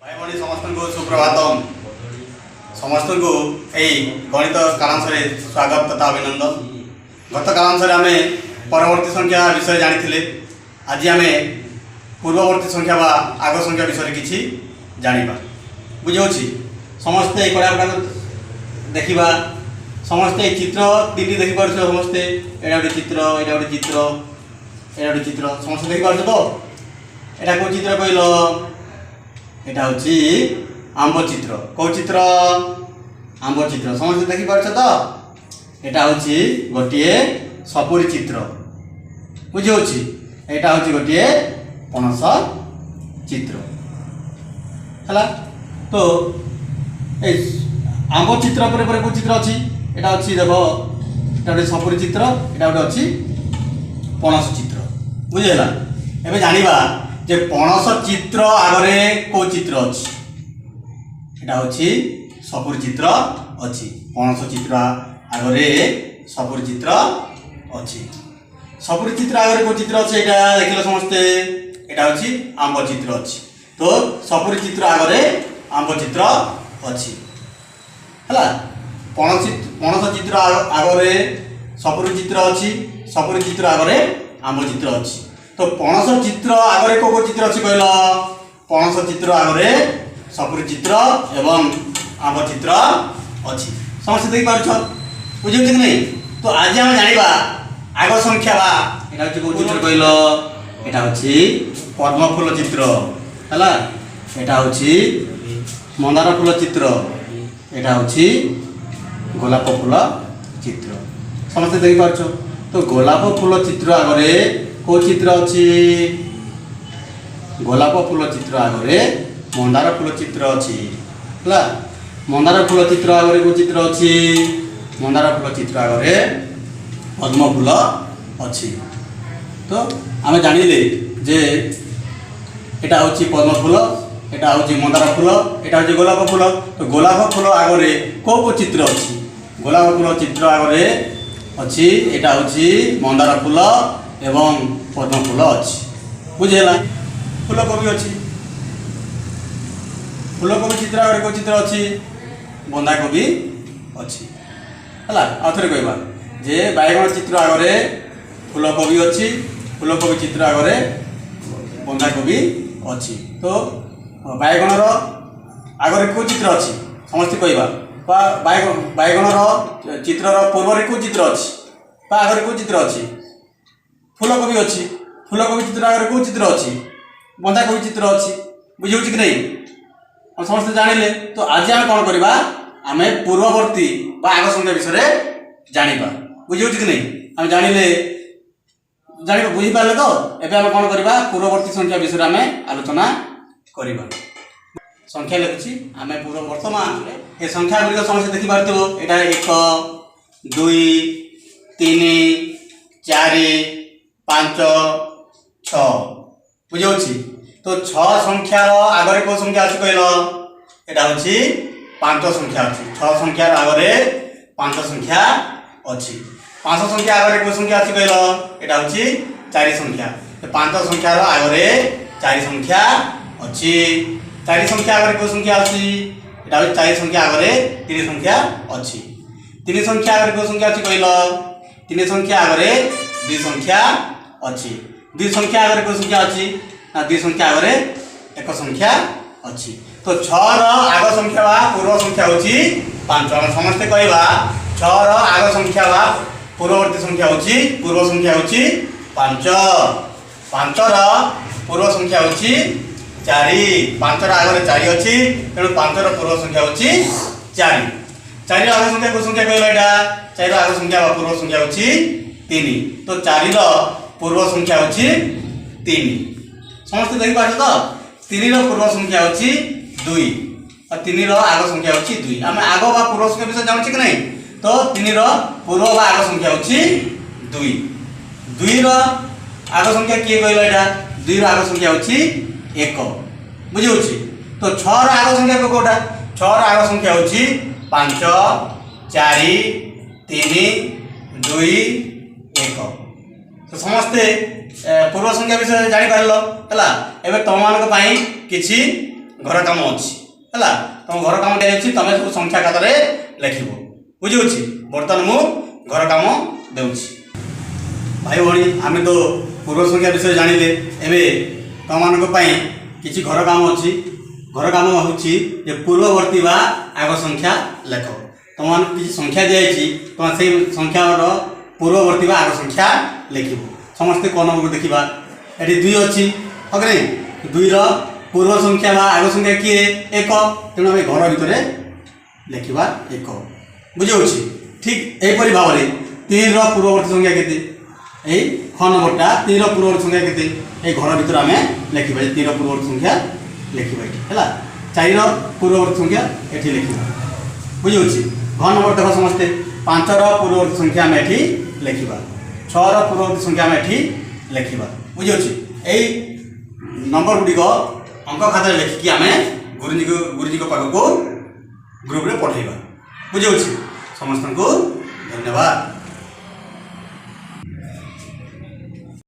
भाई भाई समस्त को सुप्रभातम समस्त को यही गणित कालांश स्वागत तथा अभिनंदन। गत कालांश आम परवर्ती संख्या विषय जानी आज आम पूर्ववर्ती संख्या बा आग संख्या विषय किसी जाना बुझे समस्ते कड़ा गुड़ा देखा समस्ते चित्र तीन देखिपार समस्ते एटा गोटे चित्र एटा गोटे चित्र एटा गोटे चित्र समस्ते देखिपार तो एटा कौ चित्र कहल एटा हूँ आंब चित्र कौ चित्र आंब चित्र समस्त देखिपार तो एटा हूँ गोटे सपुरी चित्र बुझे एटा हूँ गोटे पणस चित्र है तो आंब चित्र पर कौ चित्र अच्छी एटा अच्छी देख एटा गोटे सपुरी चित्र एटा गोटे अच्छी पणस चित्र बुझेगा एबे जानिबा जे पणस चित्र आगरे को चित्र अच्छी एटा अच्छी सपुरी चित्र अच्छी पणस चित्र आगरे सपुरी चित्र अच्छी सपुरी चित्र आगरे को चित्र अच्छी एटा देखिल समस्ते एटा अच्छी आंब चित्र अच्छी तो सपुरी चित्र आगरे आंब चित्र अच्छी है पणस चित्र आगरे सपुरी चित्र अच्छी सपुरी चित्र आगरे आंब चित्र अच्छी तो पणस चित्र आगरे को चित्र अच्छी कहल पणस चित्र आगरे सपुरी चित्र एवं आंब चित्र अच्छी समस्त देख पार बुझे कि नहीं। तो आज आम जाना आग संख्या बा एटा हूँ कौ चित्र कहल एटा हूँ पद्म फूल चित्र है एटा हूँ मंदार फूल चित्र एटा हूँ गोलाप फूल चित्र समस्त देख पार तो गोलाप फूल चित्र आगरे को चित्र अच्छी गोलाप फूल चित्र आगरे मंदार फूल चित्र अच्छी है मंदार फूल चित्र आगरे को चित्र अच्छी मंदार फूल चित्र आगरे पद्म फूल अच्छी तो आम जानिले जे एटा हूँ पद्म फूल एटा हूँ मंदार फूल एटा हूँ गोलाप फूल तो गोलाप फूल आगरे को चित्र अच्छी गोलाप फूल चित्र आगरे अच्छी एटा हूँ मंदार फूल एवं पद्म फूल अच्छी बुझेगा फूलकोबी अच्छी फूलकोबी चित्र आगे को चित्र अच्छी बंधाकोबी अच्छी है आउे कहवा जे बैगण चित्र आगे फूलकोबी अच्छी फूलकोबी चित्र आगे बंधाकोबी अच्छी तो बैगणर आगे को चित्र अच्छी समस्त कहवा बैगणर चित्रर पूर्व को चित्र अच्छी आगे को चित्र अच्छी फूलकोबी अच्छी फूलकोबी चित्र आगे को चित्र अच्छी बंधाकोबी चित्र अच्छी बुझे कि नहीं हम समस्त जानिले। तो आज आम कौन करवा आम पूर्ववर्ती आग संख्या विषय जाना बुझे कि नहीं आम जानिले जान बुझीपारे तो एबे आम कौन करवा पूर्ववर्ती संख्या विषय आम आलोचना करवा संख्या लिखुची आम पूर्व वर्तमान ये संख्या गुड़िक समस्त देखिपार यहाँ 1 2 3 4 5 6 बुझे तो 6 संख्यार आगे कौ संख्या अच्छी कहल यहाँ हूँ 5 संख्या अच्छी 6 संख्यार आगे 5 संख्या अच्छी 5 संख्या आगे कौ संख्या अच्छी कहल यहाँ हूँ 4 संख्या 5 संख्यार आगे 4 संख्या अच्छी 4 संख्या आगे कौ संख्या अच्छी यहाँ हूँ 4 संख्या आगे 3 संख्या अच्छी 3 संख्या आगे कौ संख्या अच्छी कहल 3 संख्या आगे 2 संख्या अच्छी 2 संख्या आगे कौ संख्या अच्छी ना 2 संख्या आगे 1 संख्या अच्छी तो 6 आग संख्या बा पूर्व संख्या होची 5 समस्ते कहवा 6 आग संख्या बा पूर्ववर्ती संख्या होची पूर्व संख्या होची 5 5 पूर्व संख्या होची 4 5 आगे 4 अच्छी तेणु 5 पूर्व संख्या होची 4 4 आग संख्या को संख्या कहला एटा 4 आग संख्या बा पूर्व संख्या होची 3 तो 4 पूर्व संख्या होची 3 समस्त देख पार तो 3 पूर्व संख्या होची 2 और 3 आग संख्या होची 2 आम आग बा पूर्व संख्या विषय जान कि नहीं तो 3 पूर्व बा आग संख्या होची 2 2 आग संख्या किए कहला एटा 2 आग संख्या होची 1 बुझे तो 6 आग संख्या को कोटा 6 आग संख्या होची 5 4 3 2 1 तो समस्ते पूर्व संख्या विषय जानी पारल है एबे तुम मान किछि घर काम अच्छी है तुम घर काम दिखाई तुम सब संख्या खातार लिख बुझे बर्तमान मु घर काम दूसरी भाई भाई आम तो पूर्व संख्या विषय जानिले एवं तुम मान किसी घर काम अच्छी घर काम हूँ पूर्ववर्ती बा आग संख्या लेख तुम किसी संख्या दी तुम से संख्यार पूर्ववर्ती बा आग संख्या लिख समस्ते क नंबर को देखा ये 2 अच्छी हाँ कि 2 पूर्व संख्या बा आग संख्या किए 1 तेणु आम घर भितर लिखा 1 बुझे ठीक यहीपरि भाव में 3 पूर्ववर्ती संख्या के यही ख नंबरटा 3 पूर्ववर्ती संख्या के ये घर भितर आम लिखा 3 पूर्ववर्ती संख्या लिखा है 4 पूर्ववर्ती संख्या ये लिखा बुझे घ नंबर देख समस्ते 5 पूर्ववर्ती संख्या आम ये लिखा 6 पूर्ववर्ती संख्या आम ये लिखा बुझे यही नंबर गुड़िक अंक खातार लिखिकी आम गुरुजी पाखक ग्रुप रे पठेबा बुझे समस्त को धन्यवाद।